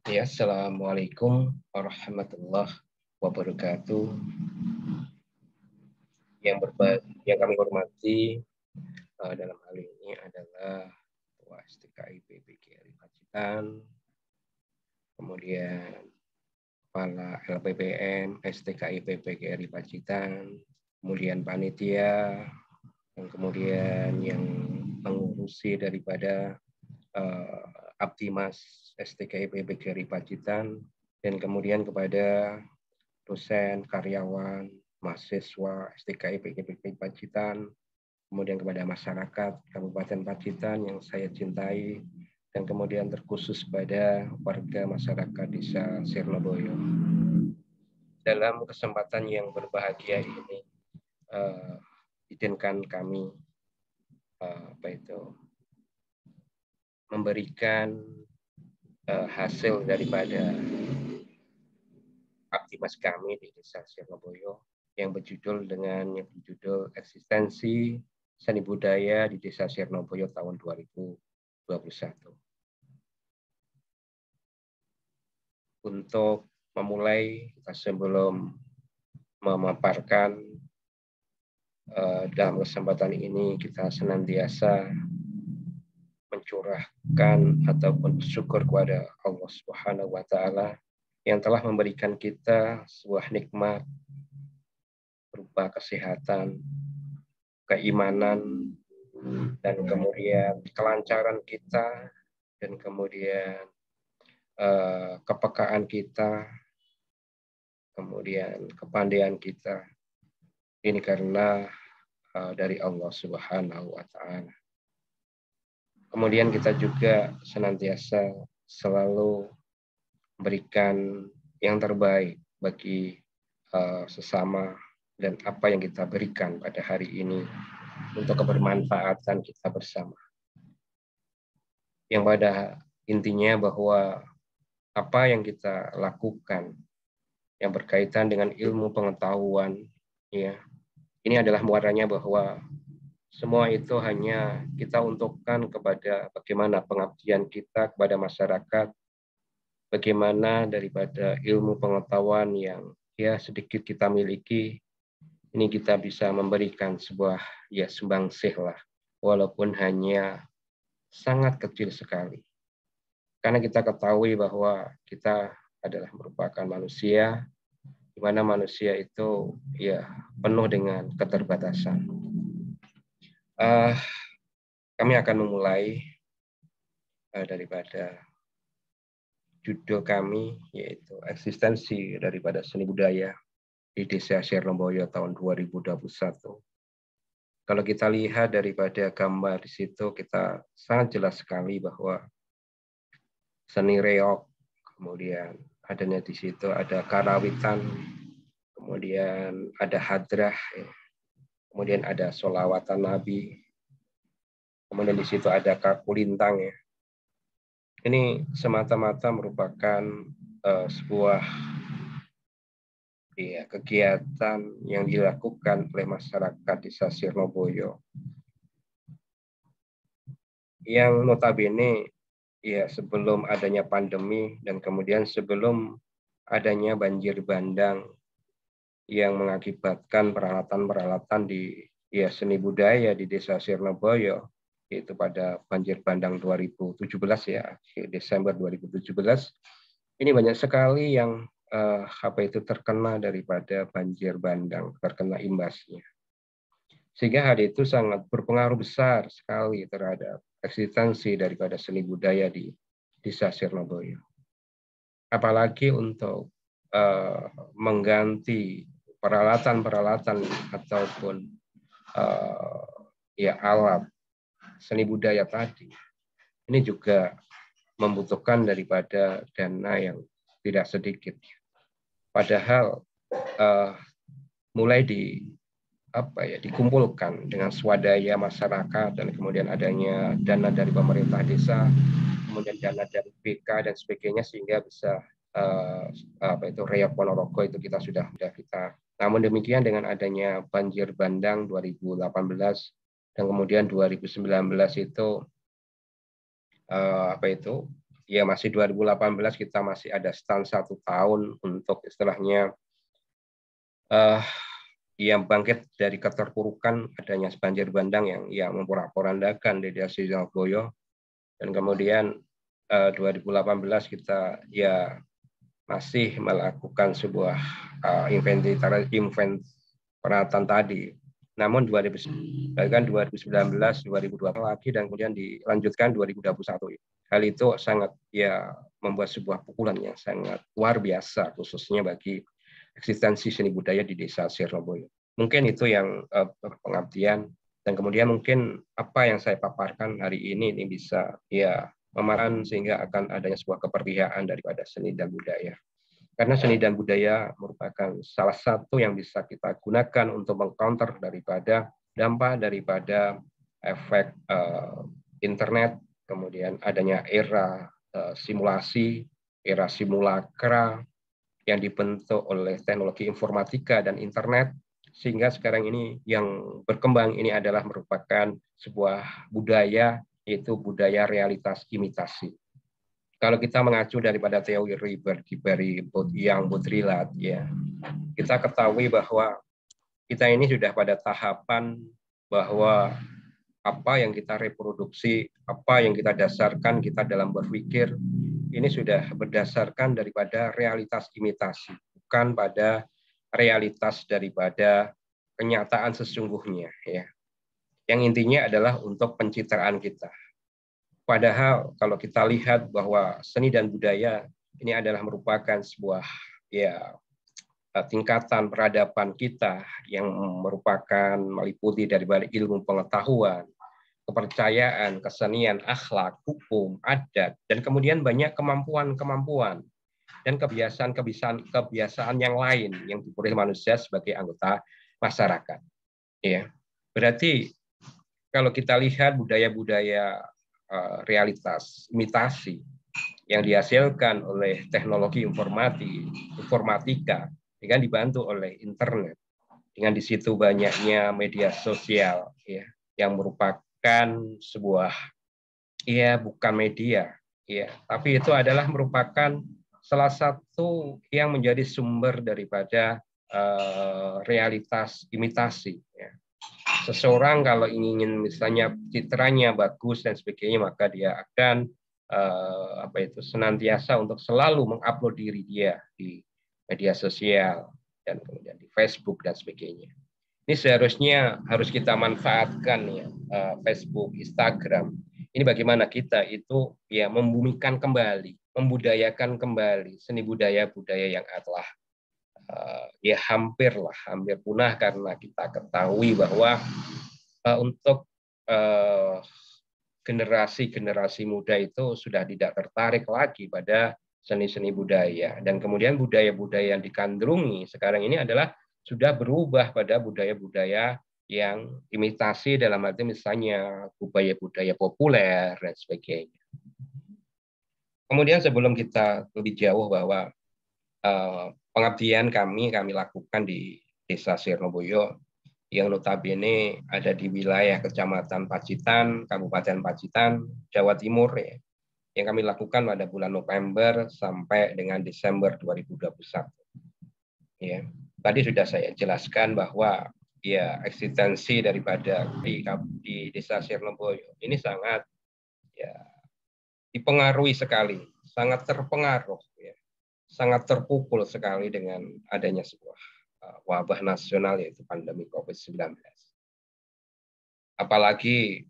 Ya, Assalamualaikum warahmatullahi wabarakatuh. Yang kami hormati dalam hal ini adalah Ketua STKI PPGRI Pacitan, kemudian Kepala LPPM STKI PPGRI Pacitan, kemudian panitia, dan kemudian yang mengurusi daripada Aptimas STKI PPGRI Pacitan, dan kemudian kepada dosen, karyawan, mahasiswa STKI PGRI Pacitan, kemudian kepada masyarakat Kabupaten Pacitan yang saya cintai, dan kemudian terkhusus pada warga masyarakat Desa Sirnoboyo. Dalam kesempatan yang berbahagia ini, izinkan kami memberikan hasil daripada aktivitas kami di Desa Sirnoboyo yang berjudul eksistensi seni budaya di Desa Sirnoboyo tahun 2021. Untuk memulai, sebelum memaparkan dalam kesempatan ini, kita senantiasa mencurahkan ataupun bersyukur kepada Allah Subhanahu wa Ta'ala yang telah memberikan kita sebuah nikmat berupa kesehatan, keimanan, dan kemudian kelancaran kita, dan kemudian kepekaan kita, kemudian kepandaian kita. Ini karena dari Allah Subhanahu wa Ta'ala. Kemudian kita juga senantiasa selalu memberikan yang terbaik bagi sesama dan apa yang kita berikan pada hari ini untuk kebermanfaatan kita bersama. Yang pada intinya bahwa apa yang kita lakukan yang berkaitan dengan ilmu pengetahuan, ya, ini adalah muaranya bahwa semua itu hanya kita untukkan kepada bagaimana pengabdian kita kepada masyarakat, bagaimana daripada ilmu pengetahuan yang ya sedikit kita miliki, ini kita bisa memberikan sebuah ya sumbangsih lah, walaupun hanya sangat kecil sekali. Karena kita ketahui bahwa kita adalah merupakan manusia, di mana manusia itu ya penuh dengan keterbatasan. Kami akan memulai daripada judul kami, yaitu eksistensi daripada seni budaya di Desa Sirnoboyo tahun 2021. Kalau kita lihat daripada gambar di situ, kita sangat jelas sekali bahwa seni reog, kemudian adanya di situ ada karawitan, kemudian ada hadrah, ya. Kemudian ada sholawatan Nabi, kemudian di situ ada kakulintang, ya. Ini semata-mata merupakan sebuah kegiatan yang dilakukan oleh masyarakat Desa Sirnoboyo yang notabene ya sebelum adanya pandemi dan kemudian sebelum adanya banjir bandang yang mengakibatkan peralatan-peralatan di seni budaya di Desa Sirnoboyo, yaitu pada banjir bandang 2017 ya, Desember 2017. Ini banyak sekali yang terkena daripada banjir bandang, terkena imbasnya. Sehingga hal itu sangat berpengaruh besar sekali terhadap eksistensi daripada seni budaya di Desa Sirnoboyo. Apalagi untuk mengganti peralatan-peralatan ataupun alat seni budaya tadi, ini juga membutuhkan daripada dana yang tidak sedikit. Padahal mulai dikumpulkan dengan swadaya masyarakat dan kemudian adanya dana dari pemerintah desa, kemudian dana dari BK dan sebagainya, sehingga bisa reog Ponorogo itu sudah kita. Namun demikian dengan adanya banjir bandang 2018 dan kemudian 2019 itu ya masih 2018 kita masih ada stand 1 tahun untuk istilahnya yang bangkit dari keterpurukan adanya banjir bandang yang memporak-porandakan di desa Surabaya. Dan kemudian 2018 kita ya masih melakukan sebuah perawatan tadi. Namun 2019, 2020 lagi dan kemudian dilanjutkan 2021. Hal itu sangat ya membuat sebuah pukulan yang sangat luar biasa khususnya bagi eksistensi seni budaya di desa Surabaya. Mungkin itu yang pengabdian, dan kemudian mungkin apa yang saya paparkan hari ini bisa ya memaran sehingga akan adanya sebuah keperpihakan daripada seni dan budaya. Karena seni dan budaya merupakan salah satu yang bisa kita gunakan untuk mengcounter daripada dampak daripada efek internet, kemudian adanya era simulasi, era simulakra yang dibentuk oleh teknologi informatika dan internet, sehingga sekarang ini yang berkembang ini adalah merupakan sebuah budaya, yaitu budaya realitas imitasi. Kalau kita mengacu daripada teori Berry yang Baudrillard, ya, kita ketahui bahwa kita ini sudah pada tahapan bahwa apa yang kita reproduksi, apa yang kita dasarkan kita dalam berpikir, ini sudah berdasarkan daripada realitas imitasi, bukan pada realitas daripada kenyataan sesungguhnya. Ya. Yang intinya adalah untuk pencitraan kita. Padahal kalau kita lihat bahwa seni dan budaya ini adalah merupakan sebuah ya tingkatan peradaban kita yang merupakan meliputi dari ilmu pengetahuan, kepercayaan, kesenian, akhlak, hukum, adat, dan kemudian banyak kemampuan-kemampuan dan kebiasaan yang lain yang dipilih manusia sebagai anggota masyarakat. Ya, berarti kalau kita lihat budaya-budaya realitas imitasi yang dihasilkan oleh teknologi informatika dengan dibantu oleh internet, dengan di situ banyaknya media sosial ya yang merupakan sebuah ya bukan media ya, tapi itu adalah merupakan salah satu yang menjadi sumber daripada realitas imitasi ya. Seseorang kalau ingin misalnya citranya bagus dan sebagainya, maka dia akan senantiasa untuk selalu mengupload diri dia di media sosial dan kemudian di Facebook dan sebagainya. Ini seharusnya harus kita manfaatkan ya Facebook, Instagram. Ini bagaimana kita itu ya membumikan kembali, membudayakan kembali seni budaya-budaya yang telah ya hampir punah, karena kita ketahui bahwa untuk generasi muda itu sudah tidak tertarik lagi pada seni-seni budaya, dan kemudian budaya-budaya yang dikandrungi sekarang ini adalah sudah berubah pada budaya-budaya yang imitasi, dalam arti misalnya budaya-budaya populer dan sebagainya. Kemudian sebelum kita lebih jauh bahwa pengabdian kami lakukan di Desa Sirnoboyo yang notabene ada di wilayah Kecamatan Pacitan, Kabupaten Pacitan, Jawa Timur ya, yang kami lakukan pada bulan November sampai dengan Desember 2021. Ya, tadi sudah saya jelaskan bahwa ya eksistensi daripada di Desa Sirnoboyo ini sangat ya dipengaruhi sekali, sangat terpengaruh ya, sangat terpukul sekali dengan adanya sebuah wabah nasional yaitu pandemi COVID-19. Apalagi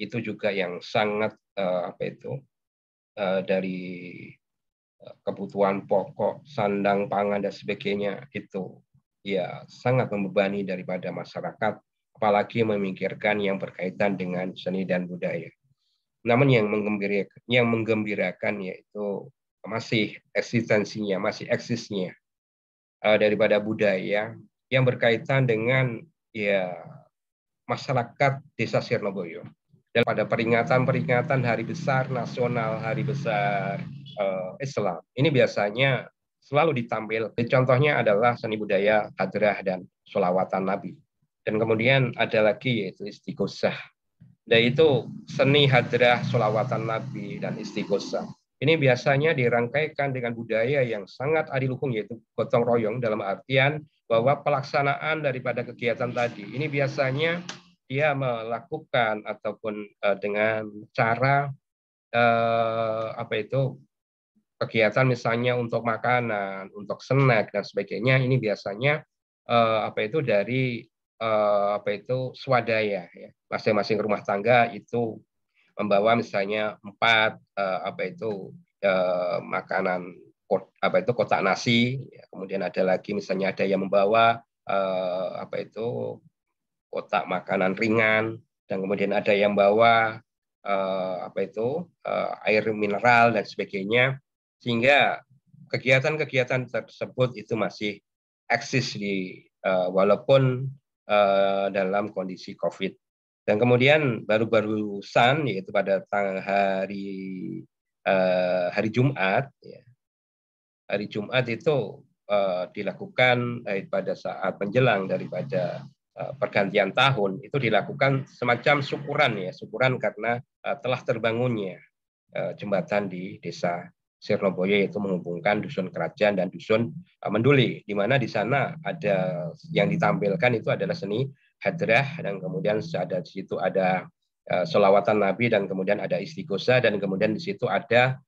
itu juga yang sangat dari kebutuhan pokok, sandang pangan dan sebagainya itu ya sangat membebani daripada masyarakat, apalagi memikirkan yang berkaitan dengan seni dan budaya. Namun yang menggembirakan yaitu masih eksistensinya, masih eksisnya daripada budaya yang berkaitan dengan ya masyarakat Desa Sirnoboyo. Dan pada peringatan hari besar nasional, hari besar Islam, ini biasanya selalu ditampil. Contohnya adalah seni budaya hadrah dan sholawatan Nabi. Dan kemudian ada lagi yaitu istighosah. yaitu seni hadrah, sholawatan Nabi, dan istighosah. Ini biasanya dirangkaikan dengan budaya yang sangat adiluhung, yaitu gotong royong, dalam artian bahwa pelaksanaan daripada kegiatan tadi ini biasanya dia melakukan ataupun dengan cara apa itu kegiatan misalnya untuk makanan, untuk snack dan sebagainya, ini biasanya apa itu dari apa itu swadaya ya. Masing-masing rumah tangga itu membawa misalnya 4 apa itu makanan apa itu kotak nasi, ya. Kemudian ada lagi misalnya ada yang membawa apa itu kotak makanan ringan, dan kemudian ada yang bawa apa itu air mineral dan sebagainya, sehingga kegiatan-kegiatan tersebut itu masih eksis di walaupun dalam kondisi COVID. Dan kemudian baru-barusan, yaitu pada hari Jumat, ya, hari Jumat itu dilakukan pada saat menjelang daripada pergantian tahun, itu dilakukan semacam syukuran ya, syukuran karena telah terbangunnya jembatan di desa Sirnoboyo, yaitu menghubungkan dusun Kerajaan dan dusun Menduli, di mana di sana ada yang ditampilkan itu adalah seni hadrah, dan kemudian ada di situ ada sholawatan Nabi, dan kemudian ada istighosah, dan kemudian di situ ada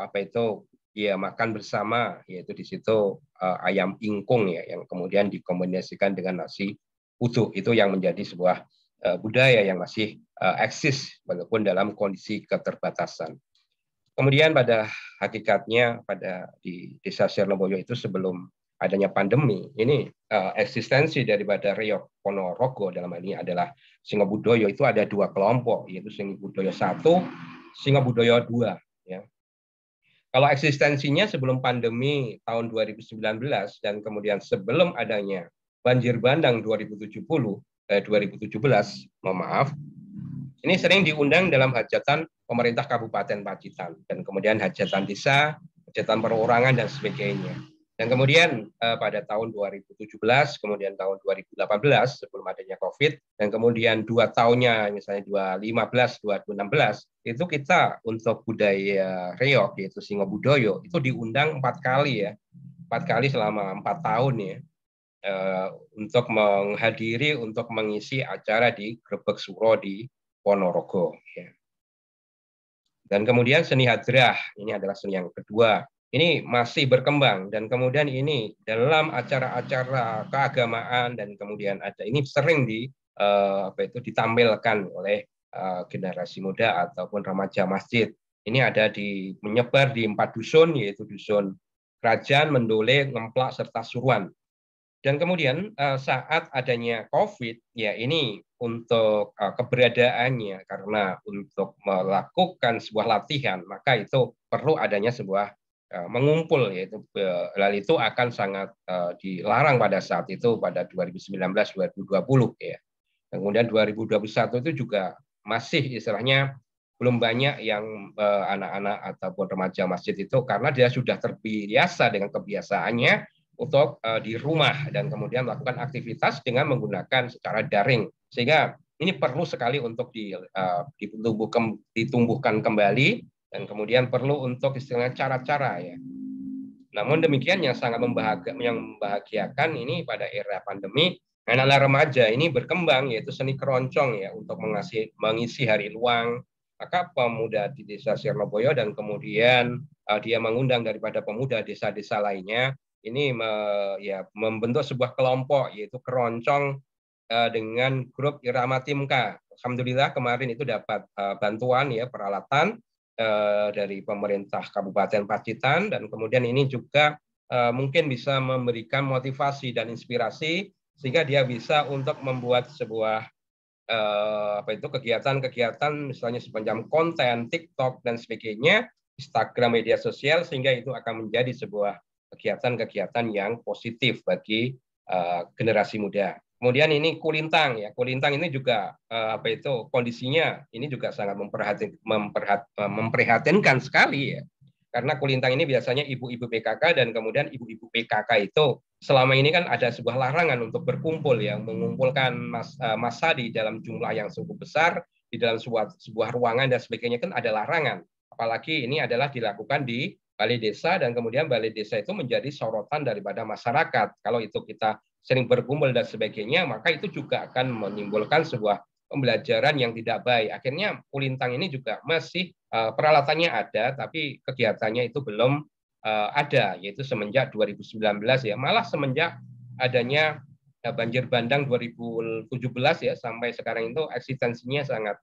apa itu ya makan bersama, yaitu di situ ayam ingkung ya, yang kemudian dikombinasikan dengan nasi uduk. Itu yang menjadi sebuah budaya yang masih eksis walaupun dalam kondisi keterbatasan. Kemudian pada hakikatnya pada di Desa Sirnoboyo itu sebelum adanya pandemi, ini eksistensi daripada Reok Ponorogo dalam hal ini adalah Singobudoyo, itu ada 2 kelompok, yaitu Singobudoyo 1, Singobudoyo 2 ya. Kalau eksistensinya sebelum pandemi tahun 2019 dan kemudian sebelum adanya banjir bandang 2017, mohon maaf, ini sering diundang dalam hajatan pemerintah Kabupaten Pacitan, dan kemudian hajatan desa, hajatan perorangan, dan sebagainya. Dan kemudian pada tahun 2017, kemudian tahun 2018 sebelum adanya COVID, dan kemudian 2 tahunnya misalnya 2015, 2016, itu kita untuk budaya reok, yaitu Singobudoyo, itu diundang 4 kali ya, 4 kali selama 4 tahun ya, untuk menghadiri, untuk mengisi acara di Grebek Suro di Ponorogo. Ya. Dan kemudian seni hadrah, ini adalah seni yang kedua. Ini masih berkembang, dan kemudian ini dalam acara-acara keagamaan, dan kemudian ada ini sering apa itu ditampilkan oleh generasi muda ataupun remaja masjid. Ini ada menyebar di 4 dusun, yaitu dusun Kerajaan, Mendole, Ngemplak, serta Suruan. Dan kemudian saat adanya COVID, ya ini untuk keberadaannya, karena untuk melakukan sebuah latihan, maka itu perlu adanya sebuah mengumpul, yaitu hal itu akan sangat dilarang pada saat itu pada 2019-2020 ya. Kemudian 2021 itu juga masih istilahnya belum banyak yang anak-anak ataupun remaja masjid itu, karena dia sudah terbiasa dengan kebiasaannya untuk di rumah, dan kemudian melakukan aktivitas dengan menggunakan secara daring, sehingga ini perlu sekali untuk ditumbuhkan kembali, dan kemudian perlu untuk istilahnya cara-cara ya. Namun demikian yang sangat membahagiakan ini pada era pandemi, anak-anak remaja ini berkembang, yaitu seni keroncong ya, untuk mengisi hari luang. Maka pemuda di Desa Sirnoboyo, dan kemudian dia mengundang daripada pemuda desa-desa lainnya, ini ya membentuk sebuah kelompok, yaitu keroncong dengan grup Irama Timka. Alhamdulillah kemarin itu dapat bantuan ya, peralatan dari pemerintah Kabupaten Pacitan, dan kemudian ini juga mungkin bisa memberikan motivasi dan inspirasi, sehingga dia bisa untuk membuat sebuah apa itu kegiatan-kegiatan, misalnya sepanjang konten TikTok dan sebagainya, Instagram, media sosial, sehingga itu akan menjadi sebuah kegiatan-kegiatan yang positif bagi generasi muda. Kemudian ini kulintang ya, kulintang ini juga apa itu kondisinya ini juga sangat memprihatinkan sekali ya, karena kulintang ini biasanya ibu-ibu PKK, dan kemudian ibu-ibu PKK itu selama ini kan ada sebuah larangan untuk berkumpul ya, mengumpulkan massa di dalam jumlah yang cukup besar di di dalam sebuah ruangan dan sebagainya kan ada larangan. Apalagi ini adalah dilakukan di balai desa dan kemudian balai desa itu menjadi sorotan daripada masyarakat. Kalau itu kita sering berkumpul dan sebagainya, maka itu juga akan menimbulkan sebuah pembelajaran yang tidak baik. Akhirnya Kulintang ini juga masih peralatannya ada, tapi kegiatannya itu belum ada, yaitu semenjak 2019 ya. Malah semenjak adanya banjir bandang 2017 ya sampai sekarang itu eksistensinya sangat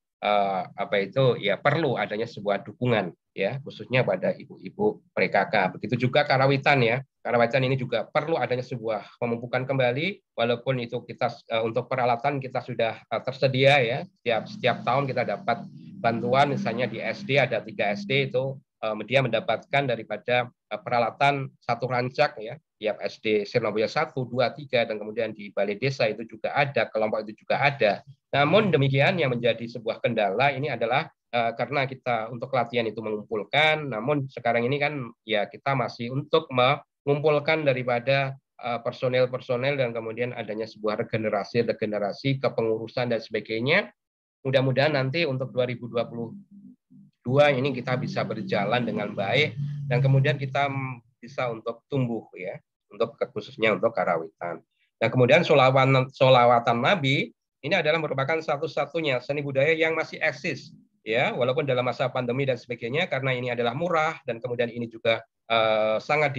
ya perlu adanya sebuah dukungan ya khususnya pada ibu-ibu PKK. Begitu juga Karawitan ya. Karawitan ini juga perlu adanya sebuah pemupukan kembali walaupun itu kita untuk peralatan kita sudah tersedia ya. Setiap tahun kita dapat bantuan misalnya di SD ada 3 SD itu dia mendapatkan daripada peralatan satu rancak ya tiap SD Sirnoboyo 1, 2, 3 dan kemudian di balai desa itu juga ada, kelompok itu juga ada. Namun demikian yang menjadi sebuah kendala ini adalah karena kita untuk latihan itu mengumpulkan, namun sekarang ini kan ya kita masih untuk mengumpulkan daripada personel-personel dan kemudian adanya sebuah regenerasi kepengurusan dan sebagainya. Mudah-mudahan nanti untuk 2022 ini kita bisa berjalan dengan baik dan kemudian kita bisa untuk tumbuh ya, untuk khususnya untuk Karawitan. Nah kemudian solawatan Nabi ini adalah merupakan satu-satunya seni budaya yang masih eksis ya, walaupun dalam masa pandemi dan sebagainya karena ini adalah murah dan kemudian ini juga sangat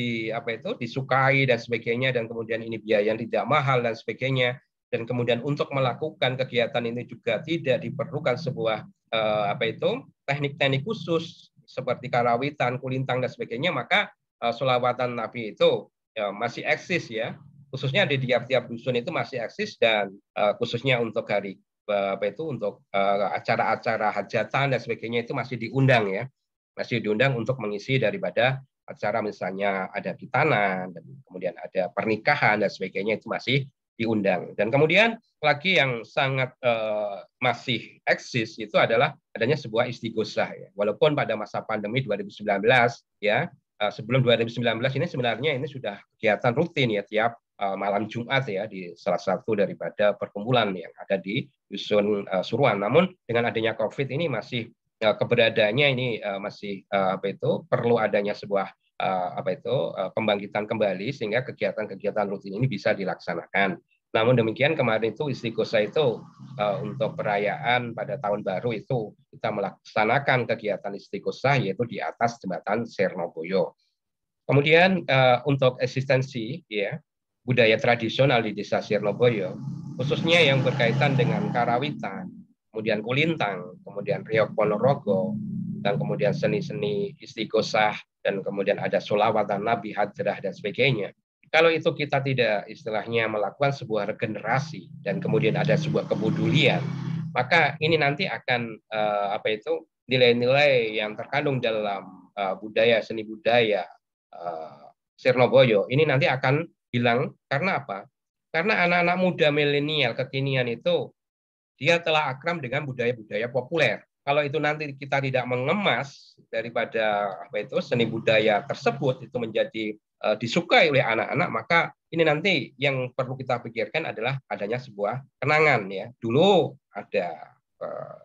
disukai dan sebagainya dan kemudian ini biaya yang tidak mahal dan sebagainya dan kemudian untuk melakukan kegiatan ini juga tidak diperlukan sebuah teknik-teknik khusus seperti Karawitan, Kulintang dan sebagainya, maka solawatan Nabi itu ya, masih eksis ya, khususnya di tiap-tiap dusun itu masih eksis dan khususnya untuk hari untuk acara-acara hajatan dan sebagainya itu masih diundang ya, masih diundang untuk mengisi daripada acara misalnya ada khitanan dan kemudian ada pernikahan dan sebagainya itu masih diundang. Dan kemudian lagi yang sangat masih eksis itu adalah adanya sebuah istighosah ya. Walaupun pada masa pandemi 2019 ya, sebelum 2019 ini sebenarnya ini sudah kegiatan rutin ya tiap malam Jumat ya di salah satu daripada perkumpulan yang ada di dusun Suruhan. Namun dengan adanya COVID ini masih keberadaannya ini masih perlu adanya sebuah pembangkitan kembali sehingga kegiatan-kegiatan rutin ini bisa dilaksanakan. Namun demikian kemarin itu istighosah itu untuk perayaan pada tahun baru itu kita melaksanakan kegiatan istighosah yaitu di atas jembatan Sirnoboyo. Kemudian untuk eksistensi ya budaya tradisional di desa Sirnoboyo khususnya yang berkaitan dengan Karawitan, kemudian Kulintang, kemudian Riok Ponorogo dan kemudian seni-seni istighosah dan kemudian ada sholawatan Nabi Hadrah dan sebagainya. Kalau itu kita tidak istilahnya melakukan sebuah regenerasi dan kemudian ada sebuah kepedulian, maka ini nanti akan nilai-nilai yang terkandung dalam seni budaya Sirnoboyo ini nanti akan hilang karena apa? Karena anak-anak muda milenial kekinian itu dia telah akrab dengan budaya-budaya populer. Kalau itu nanti kita tidak mengemas daripada seni budaya tersebut itu menjadi disukai oleh anak-anak, maka ini nanti yang perlu kita pikirkan adalah adanya sebuah kenangan ya. Dulu ada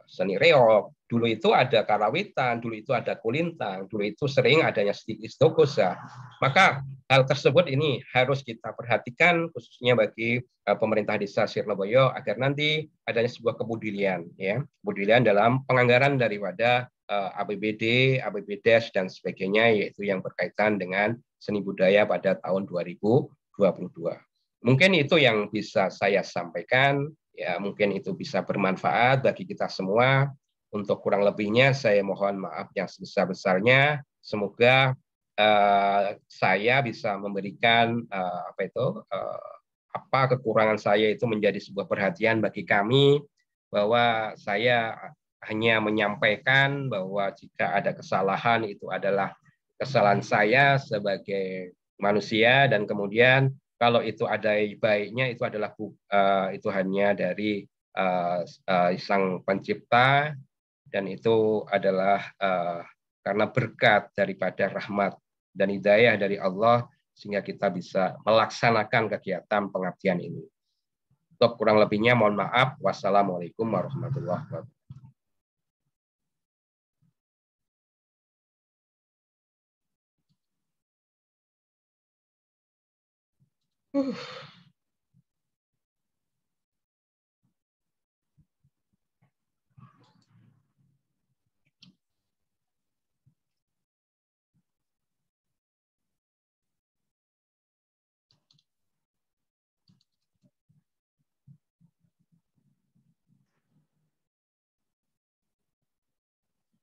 seni reog, dulu itu ada Karawitan, dulu itu ada Kulintang, dulu itu sering adanya istighosah. Maka hal tersebut ini harus kita perhatikan khususnya bagi pemerintah desa Sirnoboyo agar nanti adanya sebuah kepedulian ya, kepedulian dalam penganggaran daripada APBD, APBDes dan sebagainya yaitu yang berkaitan dengan seni budaya pada tahun 2022. Mungkin itu yang bisa saya sampaikan. Ya, mungkin itu bisa bermanfaat bagi kita semua. Untuk kurang lebihnya saya mohon maaf yang sebesar-besarnya. Semoga saya bisa memberikan apa kekurangan saya itu menjadi sebuah perhatian bagi kami bahwa saya hanya menyampaikan bahwa jika ada kesalahan itu adalah kesalahan saya sebagai manusia dan kemudian kalau itu ada baiknya itu adalah itu hanya dari Sang Pencipta dan itu adalah karena berkat daripada rahmat dan hidayah dari Allah sehingga kita bisa melaksanakan kegiatan pengabdian ini. Untuk kurang lebihnya mohon maaf. Wassalamualaikum warahmatullahi wabarakatuh.